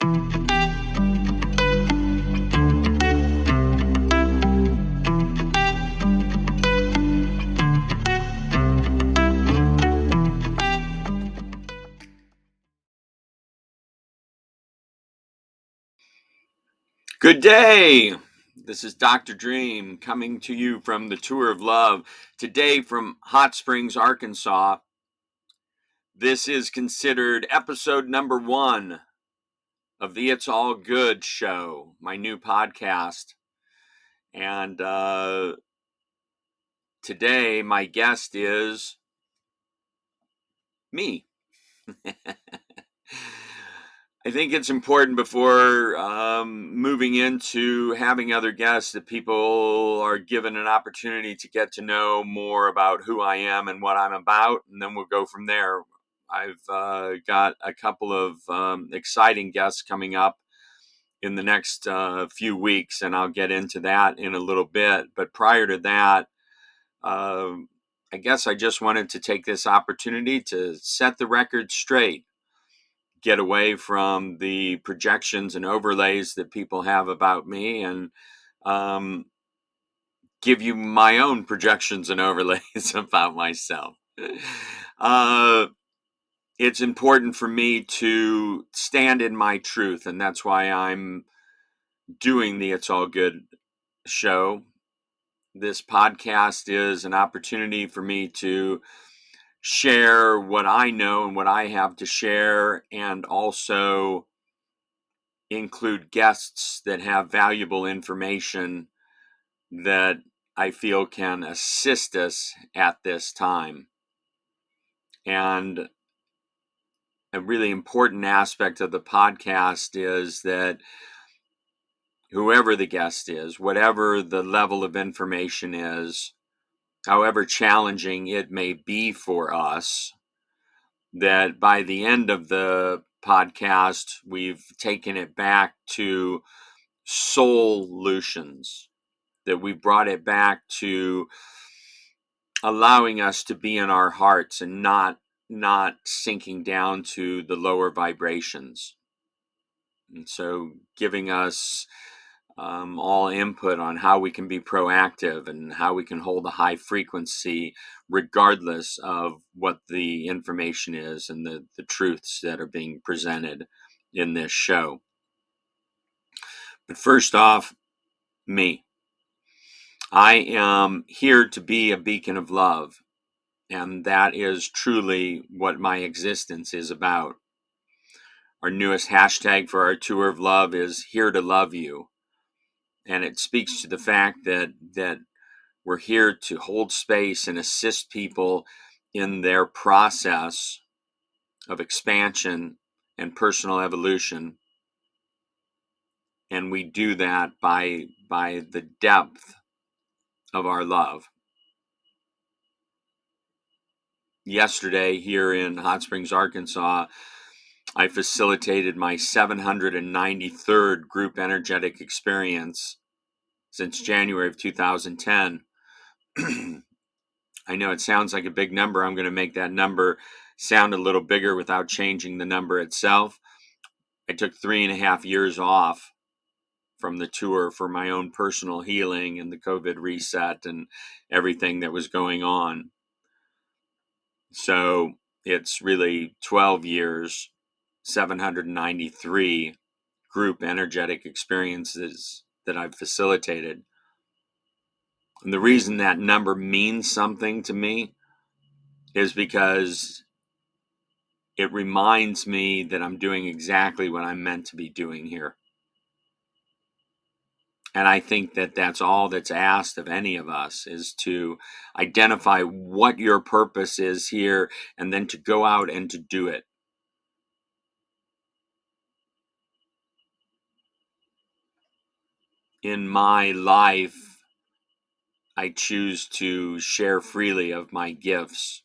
Good day. This is Dr. Dream coming to you from the Tour of Love. Today from Hot Springs, Arkansas. This is considered episode number 1 of the It's All Good show, my new podcast. And today my guest is me. I think it's important before moving into having other guests that people are given an opportunity to get to know more about who I am and what I'm about, and then we'll go from there. I've got a couple of exciting guests coming up in the next few weeks, and I'll get into that in a little bit. But prior to that, I guess I just wanted to take this opportunity to set the record straight. Get away from the projections and overlays that people have about me, and give you my own projections and overlays about myself. It's important for me to stand in my truth, and that's why I'm doing the It's All Good show. This podcast is an opportunity for me to share what I know and what I have to share, and also include guests that have valuable information that I feel can assist us at this time. And a really important aspect of the podcast is that whoever the guest is, whatever the level of information is, however challenging it may be for us, that by the end of the podcast, we've taken it back to solutions, that we brought it back to allowing us to be in our hearts and not sinking down to the lower vibrations. And so giving us all input on how we can be proactive and how we can hold a high frequency regardless of what the information is and the truths that are being presented in this show. But first off, me. I am here to be a beacon of love, and that is truly what my existence is about. Our newest hashtag for our tour of love is Here to Love You, and it speaks to the fact that we're here to hold space and assist people in their process of expansion and personal evolution, and we do that by the depth of our love. Yesterday, here in Hot Springs, Arkansas, I facilitated my 793rd group energetic experience since January of 2010. I know it sounds like a big number. I'm going to make that number sound a little bigger without changing the number itself. I took 3.5 years off from the tour for my own personal healing and the COVID reset and everything that was going on. So it's really 12 years, 793 group energetic experiences that I've facilitated. And the reason that number means something to me is because it reminds me that I'm doing exactly what I'm meant to be doing here. And I think that that's all that's asked of any of us, is to identify what your purpose is here and then to go out and to do it. In my life, I choose to share freely of my gifts.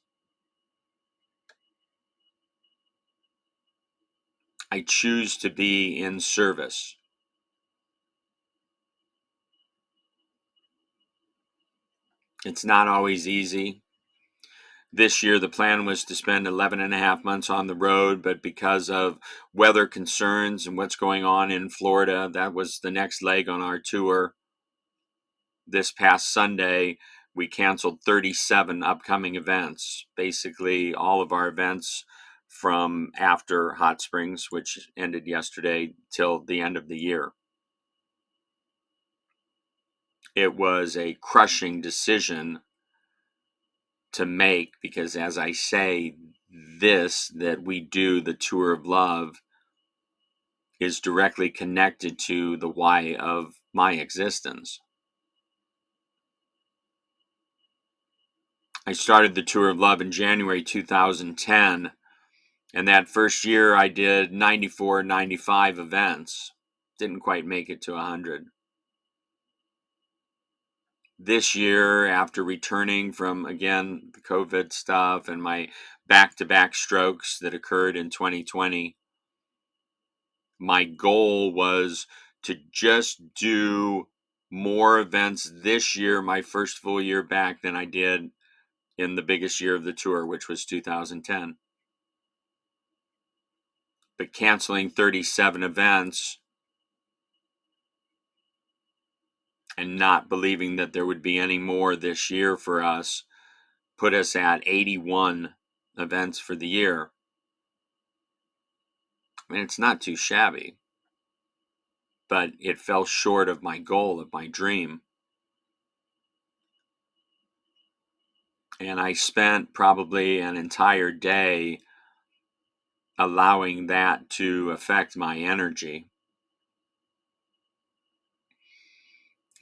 I choose to be in service. It's not always easy. This year, the plan was to spend 11 and a half months on the road, but because of weather concerns and what's going on in Florida, that was the next leg on our tour. This past Sunday, we canceled 37 upcoming events. Basically, all of our events from after Hot Springs, which ended yesterday, till the end of the year. It was a crushing decision to make because, as I say, this that we do, the Tour of Love, is directly connected to the why of my existence. I started the Tour of Love in January 2010, and that first year I did 94, 95 events. Didn't quite make it to 100. This year, after returning from, again, the COVID stuff and my back-to-back strokes that occurred in 2020, my goal was to just do more events this year, my first full year back, than I did in the biggest year of the tour, which was 2010. But canceling 37 events and not believing that there would be any more this year for us put us at 81 events for the year. I mean, it's not too shabby, but it fell short of my goal, of my dream. And I spent probably an entire day allowing that to affect my energy.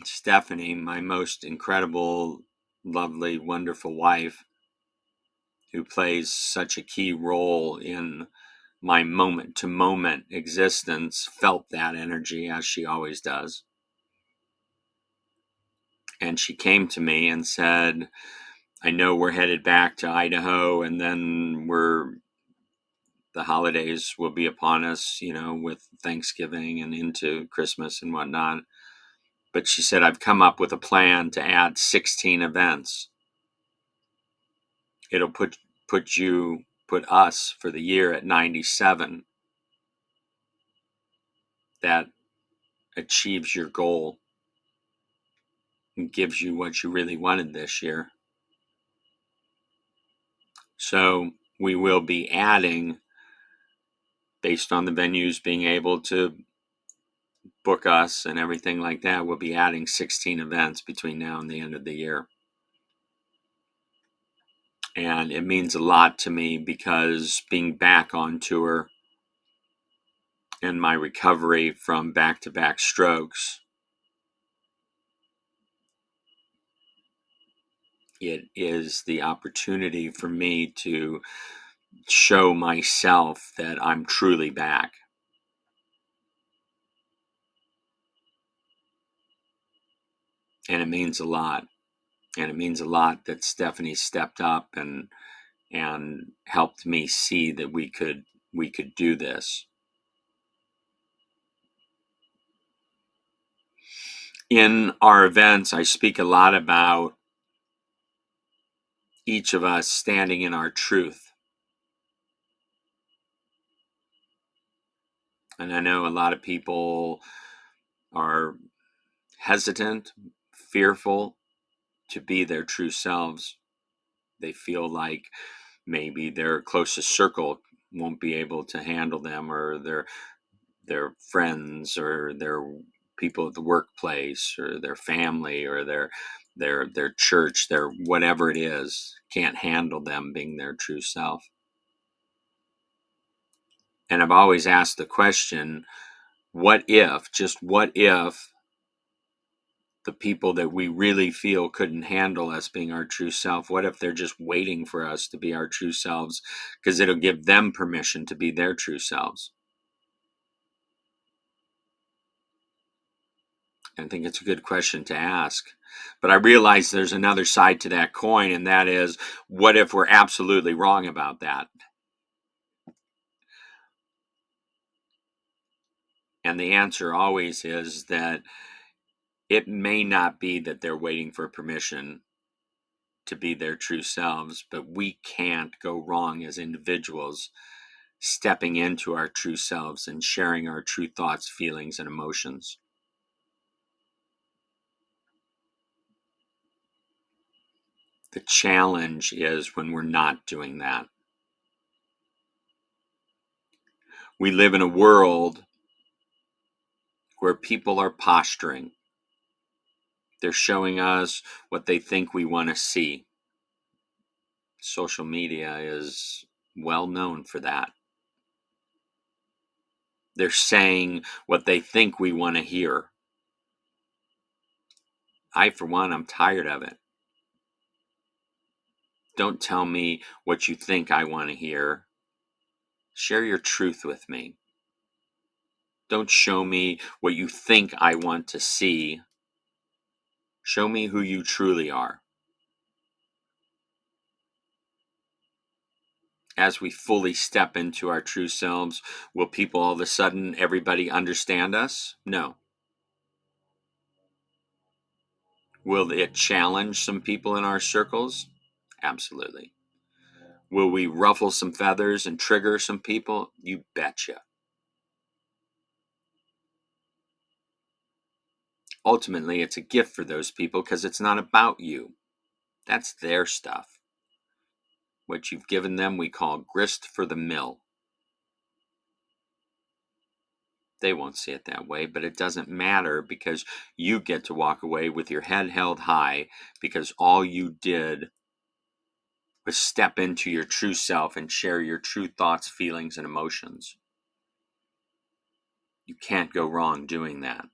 Stephanie, my most incredible, lovely, wonderful wife, who plays such a key role in my moment to moment existence, felt that energy, as she always does. And she came to me and said, I know we're headed back to Idaho, and then the holidays will be upon us, with Thanksgiving and into Christmas and whatnot. But she said, I've come up with a plan to add 16 events. It'll put us for the year at 97. That achieves your goal and gives you what you really wanted this year. So we will be adding, based on the venues being able to book us and everything like that, we'll be adding 16 events between now and the end of the year. And it means a lot to me because being back on tour and my recovery from back-to-back strokes, it is the opportunity for me to show myself that I'm truly back. And it means a lot. And it means a lot that Stephanie stepped up and helped me see that we could do this. In our events, I speak a lot about each of us standing in our truth. And I know a lot of people are hesitant, fearful to be their true selves. They feel like maybe their closest circle won't be able to handle them, or their friends, or their people at the workplace, or their family, or their church, their whatever it is, can't handle them being their true self. And I've always asked the question, what if, just what if, the people that we really feel couldn't handle us being our true self, what if they're just waiting for us to be our true selves because it'll give them permission to be their true selves? I think it's a good question to ask. But I realize there's another side to that coin, and that is, what if we're absolutely wrong about that? And the answer always is that it may not be that they're waiting for permission to be their true selves, but we can't go wrong as individuals stepping into our true selves and sharing our true thoughts, feelings, and emotions. The challenge is when we're not doing that. We live in a world where people are posturing. They're showing us what they think we want to see. Social media is well known for that. They're saying what they think we want to hear. For one, I'm tired of it. Don't tell me what you think I want to hear. Share your truth with me. Don't show me what you think I want to see. Show me who you truly are. As we fully step into our true selves, will people all of a sudden, everybody understand us? No. Will it challenge some people in our circles? Absolutely. Will we ruffle some feathers and trigger some people? You betcha. Ultimately, it's a gift for those people because it's not about you. That's their stuff. What you've given them, we call grist for the mill. They won't see it that way, but it doesn't matter because you get to walk away with your head held high because all you did was step into your true self and share your true thoughts, feelings, and emotions. You can't go wrong doing that.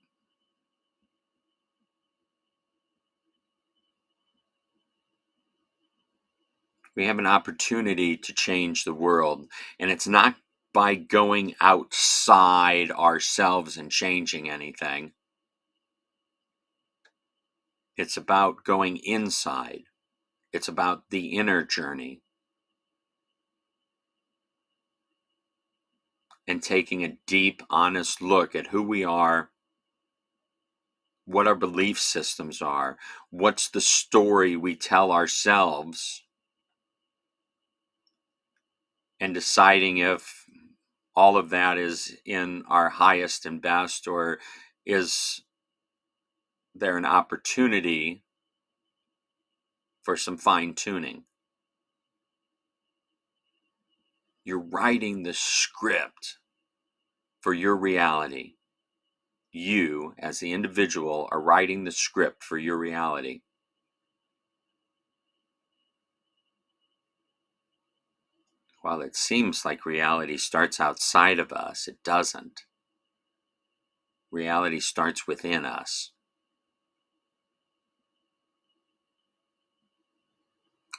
We have an opportunity to change the world, and it's not by going outside ourselves and changing anything. It's about going inside. It's about the inner journey and taking a deep, honest look at who we are, what our belief systems are, what's the story we tell ourselves, and deciding if all of that is in our highest and best, or is there an opportunity for some fine tuning. You're writing the script for your reality. You, as the individual, are writing the script for your reality. While it seems like reality starts outside of us, it doesn't. Reality starts within us.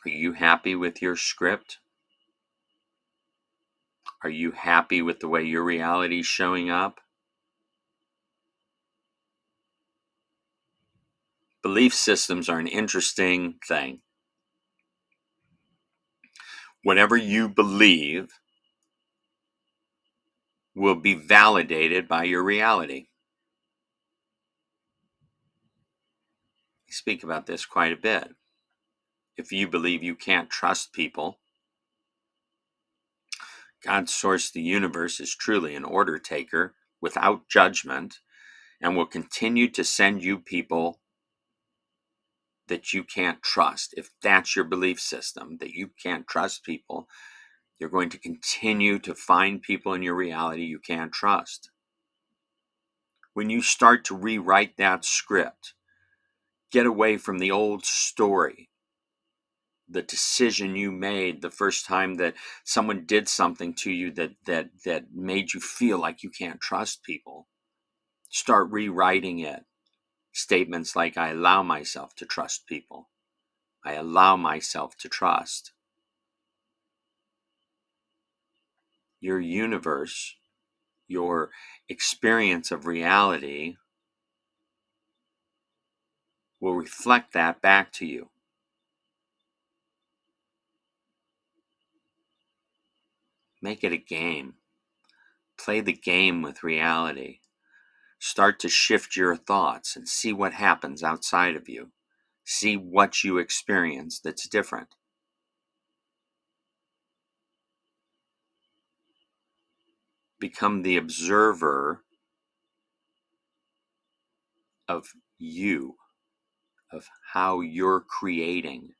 Are you happy with your script? Are you happy with the way your reality is showing up? Belief systems are an interesting thing. Whatever you believe will be validated by your reality. I speak about this quite a bit. If you believe you can't trust people, God's source, the universe, is truly an order taker without judgment and will continue to send you people that you can't trust. If that's your belief system, that you can't trust people, you're going to continue to find people in your reality you can't trust. When you start to rewrite that script, get away from the old story, the decision you made the first time that someone did something to you that made you feel like you can't trust people. Start rewriting it. Statements like, I allow myself to trust people. I allow myself to trust. Your universe, your experience of reality will reflect that back to you. Make it a game. Play the game with reality. Start to shift your thoughts and see what happens outside of you. See what you experience that's different. Become the observer of you, of how you're creating.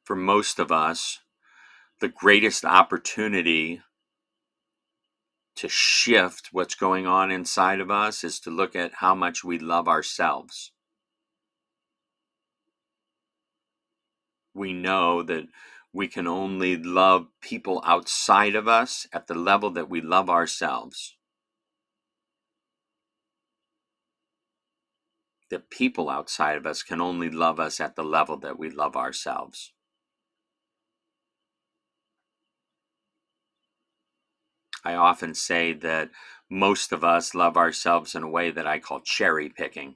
For most of us, the greatest opportunity to shift what's going on inside of us is to look at how much we love ourselves. We know that we can only love people outside of us at the level that we love ourselves. The people outside of us can only love us at the level that we love ourselves. I often say that most of us love ourselves in a way that I call cherry picking.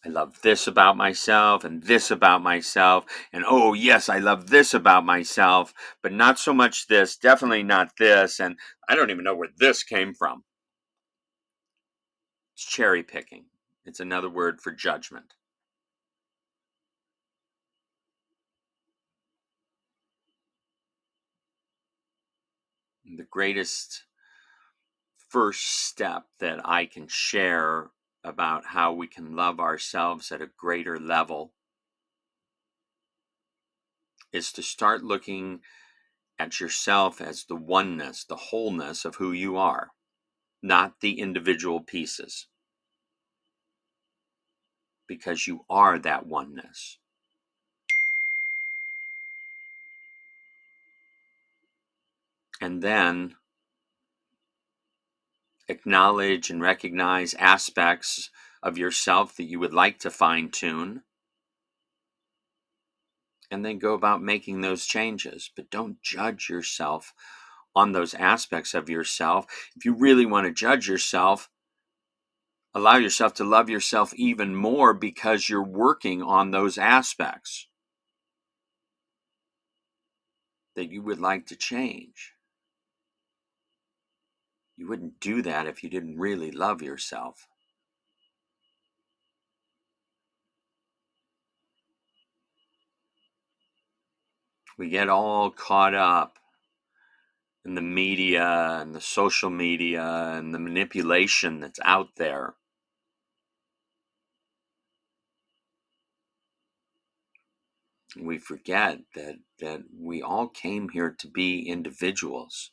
I love this about myself and this about myself. And oh, yes, I love this about myself, but not so much this, definitely not this. And I don't even know where this came from. It's cherry picking. It's another word for judgment. The greatest first step that I can share about how we can love ourselves at a greater level is to start looking at yourself as the oneness, the wholeness of who you are, not the individual pieces, because you are that oneness. And then acknowledge and recognize aspects of yourself that you would like to fine tune, and then go about making those changes. But don't judge yourself on those aspects of yourself. If you really want to judge yourself, allow yourself to love yourself even more because you're working on those aspects that you would like to change. You wouldn't do that if you didn't really love yourself. We get all caught up in the media and the social media and the manipulation that's out there. We forget that we all came here to be individuals.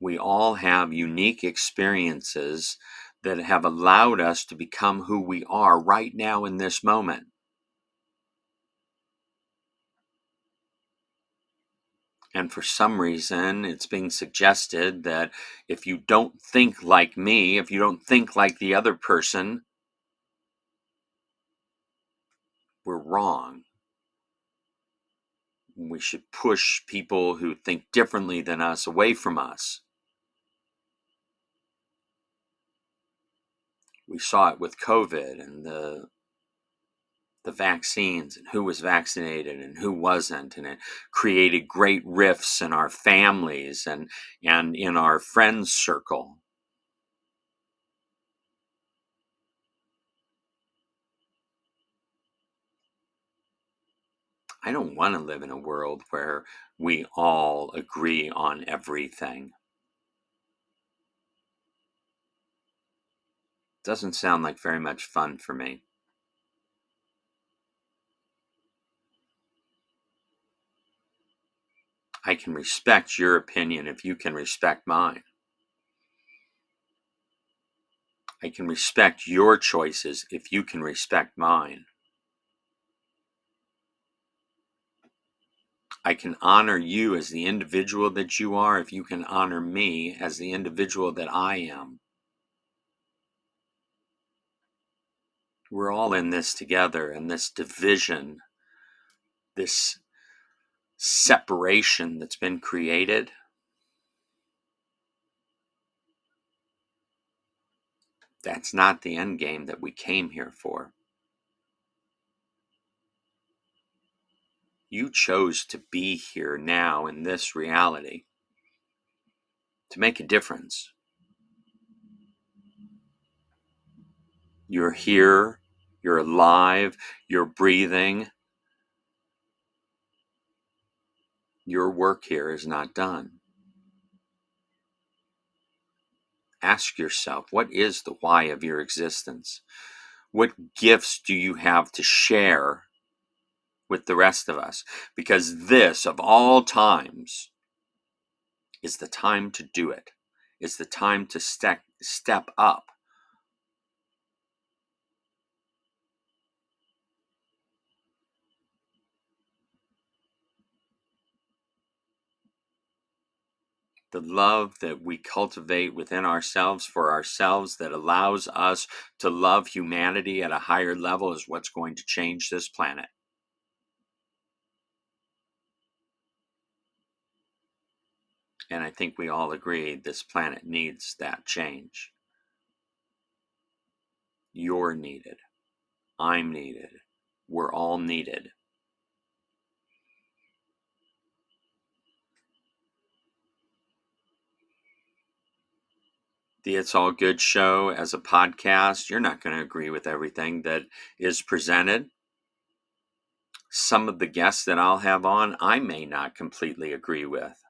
We all have unique experiences that have allowed us to become who we are right now in this moment. And for some reason, it's being suggested that if you don't think like me, if you don't think like the other person, we're wrong. We should push people who think differently than us away from us. We saw it with COVID and the vaccines and who was vaccinated and who wasn't, and it created great rifts in our families and in our friends circle. I don't want to live in a world where we all agree on everything. Doesn't sound like very much fun for me. I can respect your opinion if you can respect mine. I can respect your choices if you can respect mine. I can honor you as the individual that you are if you can honor me as the individual that I am. We're all in this together, and this division, this separation that's been created, that's not the end game that we came here for. You chose to be here now in this reality to make a difference. You're here, you're alive, you're breathing. Your work here is not done. Ask yourself, what is the why of your existence? What gifts do you have to share with the rest of us? Because this, of all times, is the time to do it. It's the time to step up. The love that we cultivate within ourselves for ourselves that allows us to love humanity at a higher level is what's going to change this planet. And I think we all agree this planet needs that change. You're needed. I'm needed. We're all needed. The It's All Good show as a podcast, you're not going to agree with everything that is presented. Some of the guests that I'll have on, I may not completely agree with.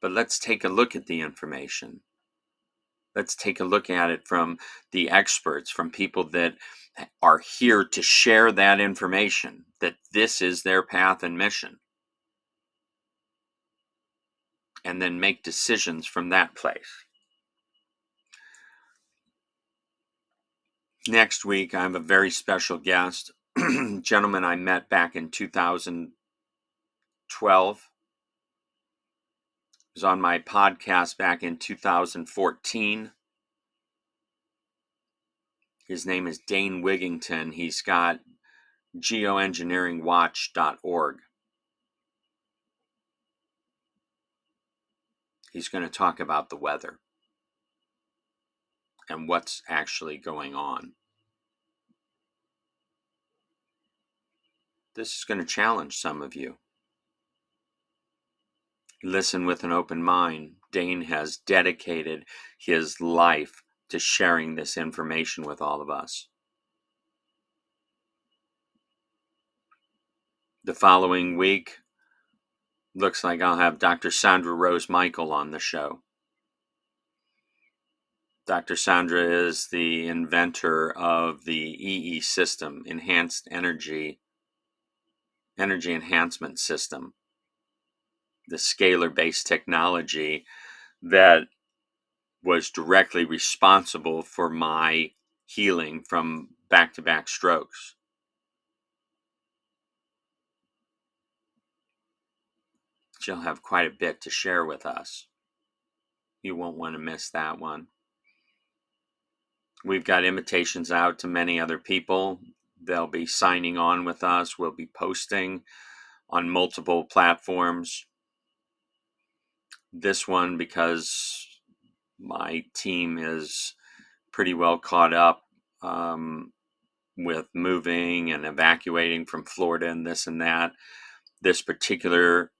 But let's take a look at the information. Let's take a look at it from the experts, from people that are here to share that information, that this is their path and mission, and then make decisions from that place. Next week, I have a very special guest, gentleman I met back in 2012. Was on my podcast back in 2014. His name is Dane Wigington. He's got geoengineeringwatch.org. He's going to talk about the weather and what's actually going on. This is going to challenge some of you. Listen with an open mind. Dane has dedicated his life to sharing this information with all of us. The following week, looks like I'll have Dr. Sandra Rose Michael on the show. Dr. Sandra is the inventor of the EE system, Enhanced Energy Enhancement System, the scalar-based technology that was directly responsible for my healing from back-to-back strokes. She'll have quite a bit to share with us. You won't want to miss that one. We've got invitations out to many other people. They'll be signing on with us. We'll be posting on multiple platforms. This one, because my team is pretty well caught up with moving and evacuating from Florida and this and that. This particular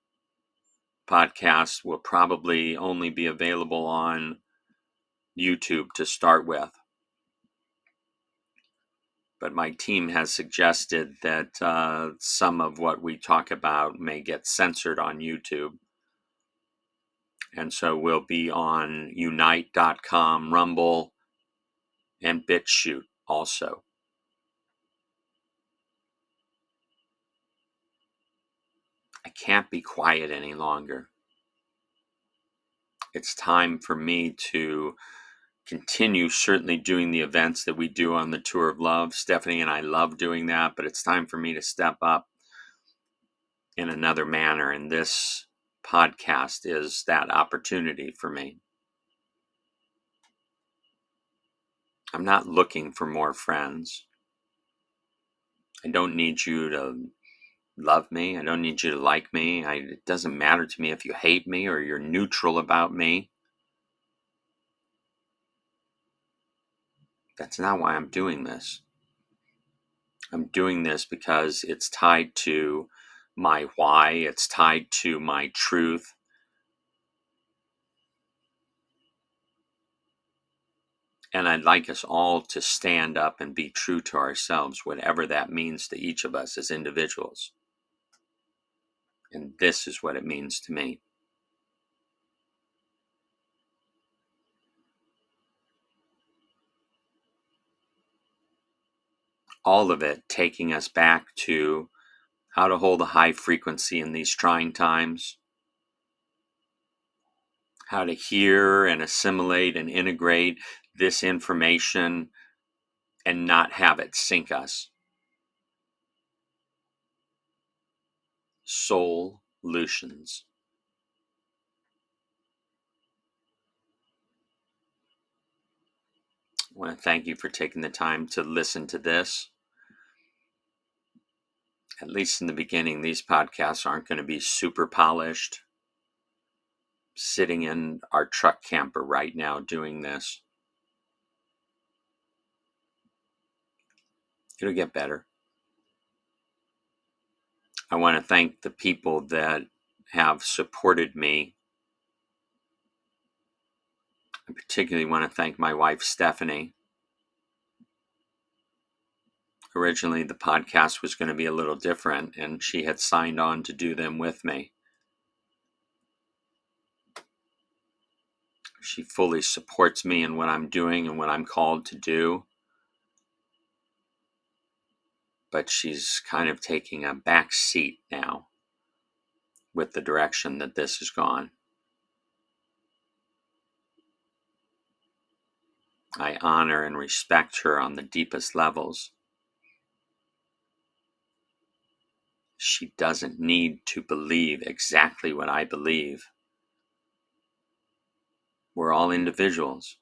podcast will probably only be available on YouTube to start with. But my team has suggested that some of what we talk about may get censored on YouTube. And so we'll be on unite.com, Rumble, and BitChute also. I can't be quiet any longer. It's time for me to continue certainly doing the events that we do on the Tour of Love. Stephanie and I love doing that, but it's time for me to step up in another manner. And this podcast is that opportunity for me. I'm not looking for more friends. I don't need you to love me. I don't need you to like me. It doesn't matter to me if you hate me or you're neutral about me. That's not why I'm doing this. I'm doing this because it's tied to my why. It's tied to my truth. And I'd like us all to stand up and be true to ourselves, whatever that means to each of us as individuals. And this is what it means to me. All of it taking us back to how to hold a high frequency in these trying times, how to hear and assimilate and integrate this information and not have it sink us. Solutions. I want to thank you for taking the time to listen to this. At least in the beginning, these podcasts aren't going to be super polished. Sitting in our truck camper right now doing this. It'll get better. I want to thank the people that have supported me. I particularly want to thank my wife, Stephanie. Originally, the podcast was going to be a little different, and she had signed on to do them with me. She fully supports me in what I'm doing and what I'm called to do. But she's kind of taking a back seat now with the direction that this has gone. I honor and respect her on the deepest levels. She doesn't need to believe exactly what I believe. We're all individuals.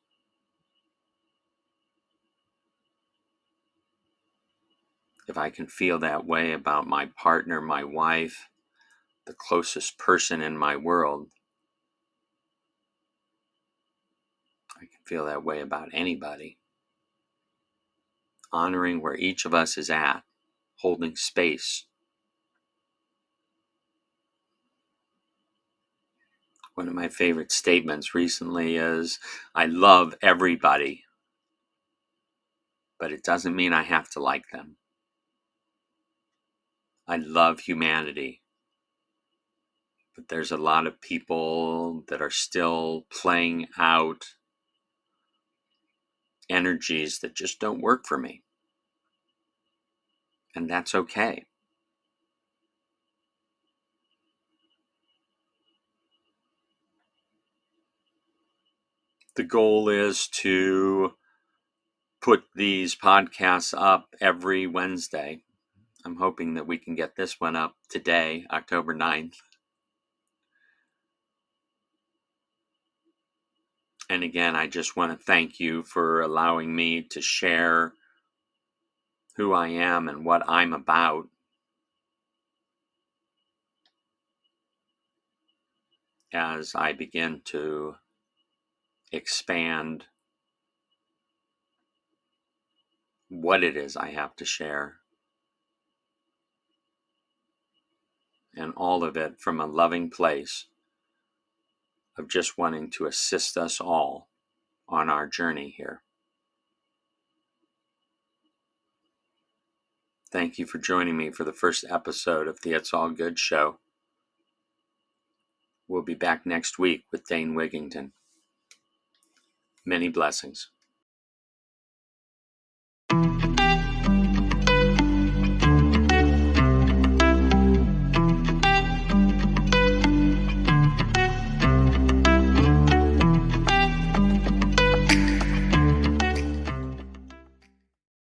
If I can feel that way about my partner, my wife, the closest person in my world, I can feel that way about anybody. Honoring where each of us is at, holding space. One of my favorite statements recently is, I love everybody, but it doesn't mean I have to like them. I love humanity, but there's a lot of people that are still playing out energies that just don't work for me. And that's okay. The goal is to put these podcasts up every Wednesday. I'm hoping that we can get this one up today, October 9th. And again, I just want to thank you for allowing me to share who I am and what I'm about as I begin to expand what it is I have to share. And all of it from a loving place of just wanting to assist us all on our journey here. Thank you for joining me for the first episode of the It's All Good show. We'll be back next week with Dane Wigington. Many blessings.